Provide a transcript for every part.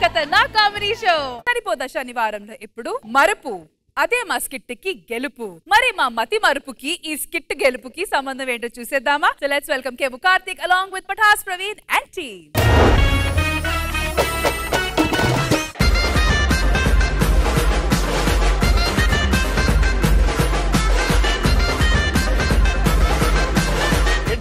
ఖతర్నాక్ comedy show సరిపోదా శనివారంలో ఇప్పుడు మరుపు అదే మా స్కిట్ కి గెలుపు. మరి మా మతి మరుపుకి ఈ స్కిట్ గెలుపుకి సంబంధం ఏంటో చూసేద్దామా? సో లెట్స్ వెల్కమ్ కేము Karthik along with Patas Praveen and team.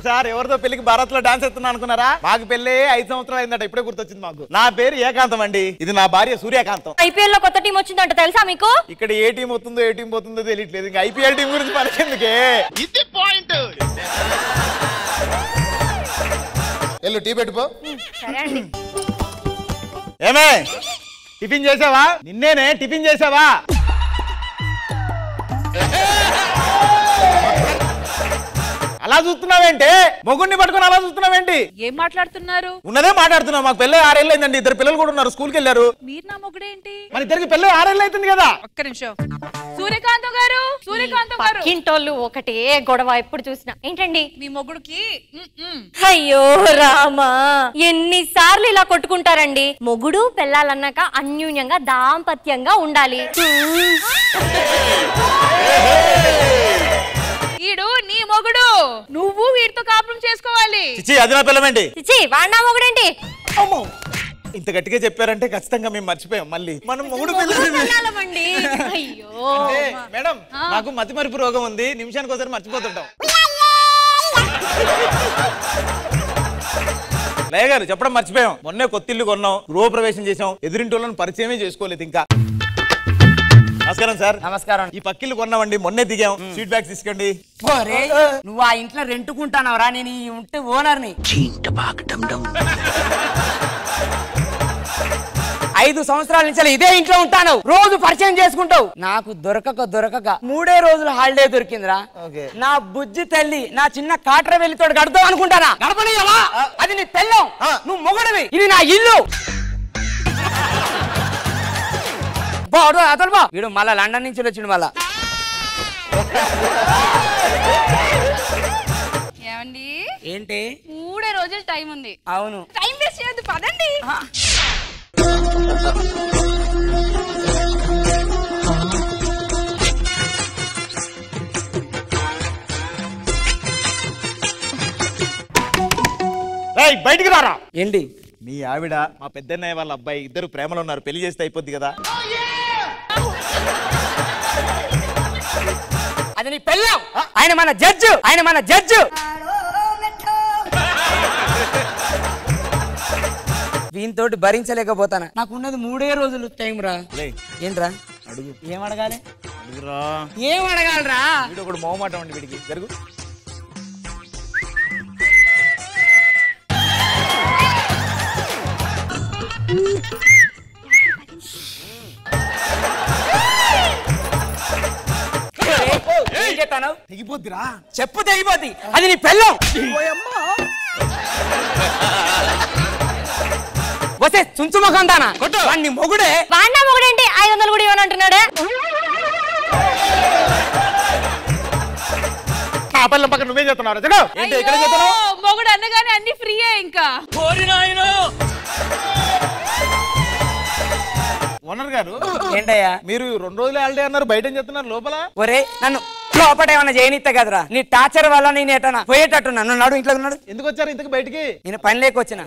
Sir ఎవరితో పెళ్లికి భారత్ లో డాన్స్ ఎత్తున్నా అనుకున్నారా? మాకు పెళ్లి 5 సంవత్సరాలు అయిందట, ఇప్పుడే గుర్తొచ్చింది మాకు. నా పేరు ఏకాంతం అండి, ఇది నా భార్య సూర్యకాంతం. ఐపీఎల్ లో కొత్త టీం వచ్చిందంట తెలుసా మీకు? ఇక్కడ ఏ టీం వస్తుందో ఏ టీం పోతుందో తెలియట్లేదు, ఇంకా ఐపీఎల్ టీం గురించి మనకెందుకే. ఇది పాయింట్. ఎల్లు టీ పెట్టుకో. ఏమే టిఫిన్ చేసావా? నిన్నేనే టిఫిన్ చేసావా? అలా చూస్తున్నావేంటి? మొగుడిని పట్టుకుని అలా చూస్తున్నావేంటి? ఏం మాట్లాడుతున్నారు? ఉన్నదే మాట్లాడుతున్నావు. మాకు పెళ్ళి 6 ఏళ్ళు అయిందండి, 2 పిల్లలు కూడా ఉన్నారు, స్కూల్కి వెళ్ళారు. మీరు నా మొగుడేంటి? మన ఇద్దరికి పెళ్ళి 6 ఏళ్ళు అవుతుంది కదా. ఒక్క నిమిషం. సూర్యకాంతం గారు, సూర్యకాంతం గారు. ఇంటోళ్ళు ఒకటే గొడవ ఎప్పుడు చూసినా. ఏంటండి మీ మొగుడికి? అయ్యో రామా, ఎన్నిసార్లు ఇలా కొట్టుకుంటారండి? మొగుడు పెళ్ళాలన్నాక అన్యూన్యంగా దాంపత్యంగా ఉండాలి. ఈడు నీ మొగుడు, నువ్వు వీడితో కాపురం చేసుకోవాలి. చిచి అది నా పిల్లమేంటి? చిచి వాడు నా మొగుడేంటి? ఇంత గట్టిగా చెప్పారంటే ఖచ్చితంగా మేము మర్చిపోయాం. మళ్ళీ మనం మొగుడు పెళ్ళాలండి. అయ్యో మేడం, నాకు మతి మరుపు రోగం ఉంది, నిమిషానికి ఒకసారి మర్చిపోతుంటాం. లయ గారు చెప్పడం మర్చిపోయాం, మొన్నే కొత్త ఇల్లు కొన్నాం, గృహప్రవేశం చేసాం, ఎదురింటి వాళ్ళని పరిచయమే చేసుకోలేదు ఇంకా. నమస్కారం సార్. నమస్కారం. ఈ పక్కిల్లు కొన్నామండి, మొన్నే దిగాం, స్వీట్ బ్యాగ్స్ తీసుకోండి. నువ్వు ఆ ఇంట్లో రెంటుకుంటానవరా? నేను ఈ ఉంటే ఓనర్ని. 5 సంవత్సరాల నుంచి ఇదే ఇంట్లో ఉంటాను, రోజు పరిచయం చేసుకుంటావు. నాకు దొరకక 3 రోజులు హాలిడే దొరికిందిరా. నా బుజ్జి తల్లి నా చిన్న కాట్ర వెళ్ళితోడు గడతావు అనుకుంటానా? గడపని అది నీ పెళ్ళం, నువ్వు మొగడివి, ఇది నా ఇల్లు. అతను బా వీడు మళ్ళా లండన్ నుంచి వచ్చిండు మళ్ళా. ఏమండి ఏంటి? 3 రోజులు టైం ఉంది. అవును, టైం వేస్ట్ చేయొద్దు, పదండి. బయటికి రారా. ఏంటి? మీ ఆవిడ మా పెద్దన్నయ్య వాళ్ళ అబ్బాయి ఇద్దరు ప్రేమలో ఉన్నారు, పెళ్లి చేస్తే అయిపోద్ది కదా. అది నీ పెళ్ళం, ఆయన మన జడ్జు, ఆయన మన జడ్జు. దీంతోటి భరించలేకపోతానా. నాకున్నది 3 రోజులు టైం రా. ఏంట్రా? అడుగు. ఏం అడగాలి? అడుగురా. ఏం అడగాలరా? వీడు ఒకడు మొహమాటం అండి, వీడికి జరుగు. తెగిపోద్దిరా, చెప్పు తెగిపోద్ది. అది నీ పెళ్ళం. వస్తే చుంచుముఖం దానా వాడిని మొగుడే. వాడినా మొగుడేంటి? 500 కూడా ఇవ్వనంటున్నాడే. పళ్ళ పక్కన నువ్వేం చెప్తున్నావు? మొగుడు అన్నగానే అన్ని ఫ్రీయే ఇంకా. ఓనర్ గారు ఏంటయ్యా మీరు 2 రోజులు హాలిడే అన్నారు, బయట ఏం చెప్తున్నారు లోపల? ఒరే నన్ను లోపల ఏమన్నా చేయనిస్తా కదరా, నీ టార్చర్ వల్ల నేను ఎటనా పోయేటట్టు. నన్ను నాడు ఇంట్లో ఉన్నాడు. ఎందుకు వచ్చారు ఇంతకు బయటికి? నేను పని లేకొచ్చిన.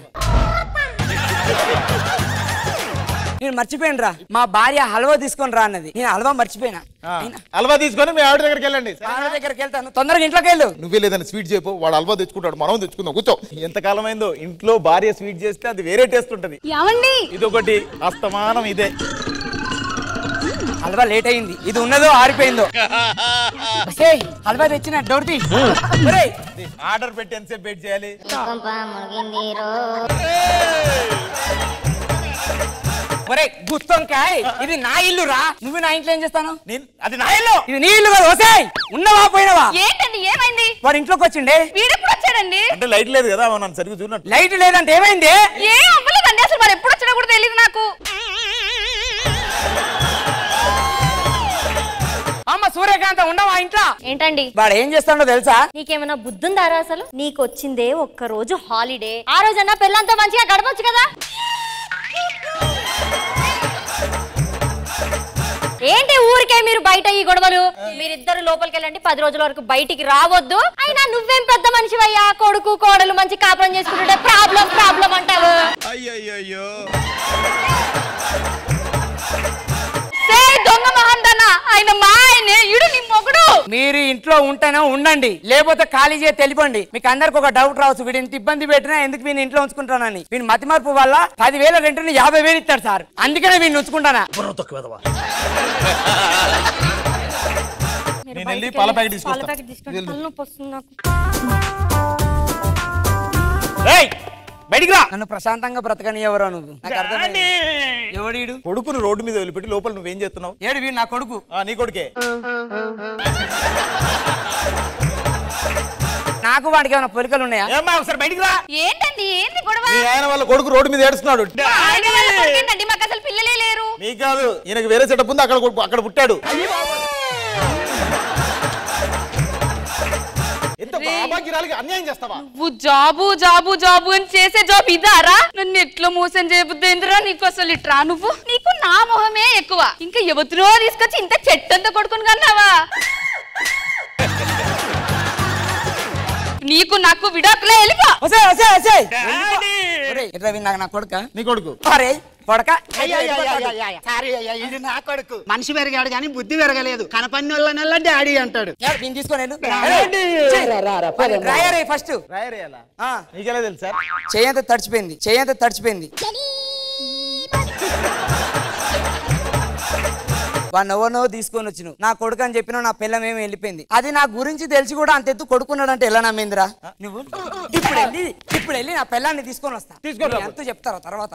నేను మర్చిపోయాను రా, మా భార్య హల్వా తీసుకొని రా అన్నది, నేను హల్వా మర్చిపోయినా. హల్వా తీసుకొని మీ ఆవిడ దగ్గరికి వెళ్ళండి. దగ్గరికి వెళ్తాను, తొందరగా ఇంట్లోకి వెళ్ళు. నువ్వే లేదని స్వీట్ చేయపో, వాడు హల్వా తెచ్చుకుంటాడు, మనం తెచ్చుకుందాం. కూర్చో. ఎంతకాలం అయిందో ఇంట్లో భార్య స్వీట్ చేస్తే అది వేరే టేస్ట్ ఉంటది. ఇదొకటి అస్తమానం ఇదే. హల్వా లేట్ అయింది, ఇది ఉన్నదో ఆరిపోయిందో. హల్వా తెచ్చిన డోర్ తీ. ఆర్డర్ పెట్టి ఎంతసేపు వెయిట్ చేయాలి? ఒరే గుత్తొంకాయ్ ఇది నా ఇల్లు రా. నువ్వు నా ఇంట్లో ఏం చేస్తాను? అది నా ఇల్లు. ఇది నీ ఇల్లు కదా. వసేయ్ ఉన్నవా పోయినవా? ఏంటండి ఏమైంది? వాడు ఇంట్లోకి వచ్చిండే. వీడెప్పుడు వచ్చాడండి? అంటే లైట్ లేదు కదా నన్ను సరిగ్గా చూడనట్టు. లైట్ లేదంటే ఏమైంది? ఏం అవ్వలేదండి, అసలు మరి ఎప్పుడు వచ్చినా కూడా తెలియదు నాకు. అమ్మ సూర్యకాంత ఉండవా ఇంట్లో? ఏంటండి వాడు ఏం చేస్తాడో తెలుసా? నీకేమైనా బుద్ధుందారా అసలు? నీకు వచ్చిందే ఒక్క రోజు హాలిడే, ఆ రోజన్నా పిల్లలతో మంచిగా గడపొచ్చు కదా. ఏంటి ఊరికే మీరు బయట ఈ గొడవలు? మీరిద్దరు లోపలికి వెళ్ళండి, 10 రోజుల వరకు బయటికి రావద్దు. అయినా నువ్వేం పెద్ద మనిషివయ్యా, కొడుకు కోడలు మంచి కాపురం చేసుకుంటుంటే ప్రాబ్లం ప్రాబ్లం అంటావు. అయ్యయ్యో దొంగ మహందన్న ఆయన మా ఆయనే, ఇడు నీ మొగుడు. మీరు ఇంట్లో ఉంటేనే ఉండండి, లేకపోతే ఖాళీ చేసి వెళ్ళిపోండి. మీకు అందరికి ఒక డౌట్ రావచ్చు, వీడు ఇంత ఇబ్బంది పెట్టినా ఎందుకు వీడిని ఇంట్లో ఉంచుకుంటానని. వీని మతి మార్పు వల్ల 10,000 రెంట్ని 50,000 ఇస్తాడు సార్, అందుకనే వీడిని ఉంచుకుంటానా. నేను వెళ్ళి పాల ప్యాకెట్ తీసుకొస్తా. బయటికి రా. నన్ను ప్రశాంతంగా బ్రతకని ఎవరో నువ్వు. నాకు అర్థమైంది. ఎవడు? కొడుకును రోడ్డు మీద వదిలిపెట్టి లోపల నువ్వేం చేస్తున్నావు? ఏడు వీడు నా కొడుకు. నీ కొడుకే. నాకు వాడికి ఏమైనా పోలికలు ఉన్నాయా? ఒకసారి బయటికి రా. ఏంటండి ఏంది గొడవ? మీ ఆయన వాళ్ళ కొడుకు రోడ్డు మీద ఏడుస్తున్నాడు. మాకు అసలు పిల్లలే లేరు. మీకు కాదు, ఈయనకు వేరే సెటప్ ఉంది, అక్కడ పుట్టాడు. అన్యాయం చేస్తావా నువ్వు? జాబు జాబు జాబు అని చేసే జాబ్ ఇదారా? నన్ను ఎట్లా మోసం చేయబుద్దేంద్రా నీకు అసలు ఇట్రా. నువ్వు నీకు నా మొహమే ఎక్కువ, ఇంకా ఎవరినో తీసుకొచ్చి ఇంత చెట్టంతా కొడుకుని కన్నావా? నీకు నాకు విడాకులే వెళ్ళిపో. నా కొడుక? నీ కొడుకు. అరే కొడక, ఇది నా కొడుకు. మనిషి పెరిగాడు కానీ బుద్ధి పెరగలేదు. కనపన్ని వాళ్ళ డాడీ అంటాడు. తీసుకొని ఫస్ట్ నీకెలా తెలుసా? చేయంత తడిచిపోయింది. వాడినెవరినో తీసుకొని వచ్చిన నా కొడుకు అని చెప్పినా నా పిల్లం ఏమి వెళ్ళిపోయింది. అది నా గురించి తెలిసి కూడా అంత ఎత్తు కొడుకున్నాడు అంటే ఎలా నమ్మిందిరా నువ్వు? ఇప్పుడు వెళ్ళి నా పిల్లాన్ని తీసుకొని వస్తా. ఎంత చెప్తారా తర్వాత?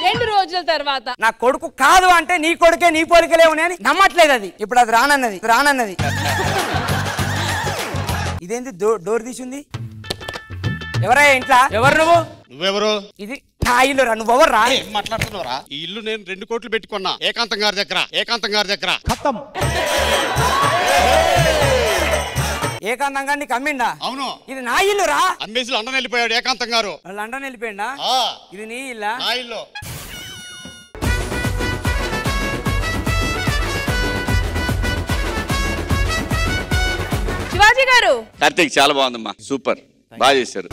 2 రోజుల తర్వాత నా కొడుకు కాదు అంటే నీ కొడుకే నీ పోలికలే ఉన్నాయని నమ్మట్లేదు. అది ఇప్పుడు అది రానన్నది. ఇదేంటి డోర్ తీసింది? ఎవరయ్యా ఇంట్లో? ఎవరు నువ్వు? నువ్వెవరు? ఇది నా ఇల్లు రా. నువ్వెవరు రా? మాట్లాడుతున్నారా? ఈ ఇల్లు నేను 2 కోట్లు పెట్టుకున్నా ఏకాంతం గారి దగ్గర. ఏకాంతంగా నీకు అమ్మిండా? అవును. ఇది నా ఇల్లు రా. అమ్మేసి లండన్ వెళ్ళిపోయాడు ఏకాంతం గారు. లండన్ వెళ్ళిపోయిందా? ఇది నీ ఇల్లా? నా ఇల్లు. శివాజీ గారు. కార్తీక్ చాలా బాగుందమ్మా, సూపర్, బాగా చేశారు.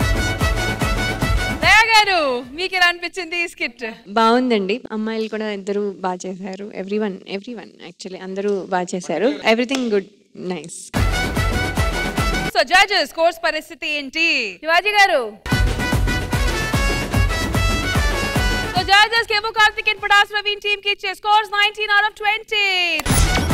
దయా గారు, మీకు ఎలా అనిపించింది ఈ స్కిట్? బాగుందండి, అమ్మాయిలు కూడా ఇద్దరు బాగా చేశారు. ఎవ్రీవన్ యాక్చువల్లీ అందరూ బాగా చేశారు. Everything good, nice. So judges scores పరిస్థితి ఏంటి? శివాజీ గారు. So judges, Kevo Karthik and Padas Raveen team ki scores 19 out of 20.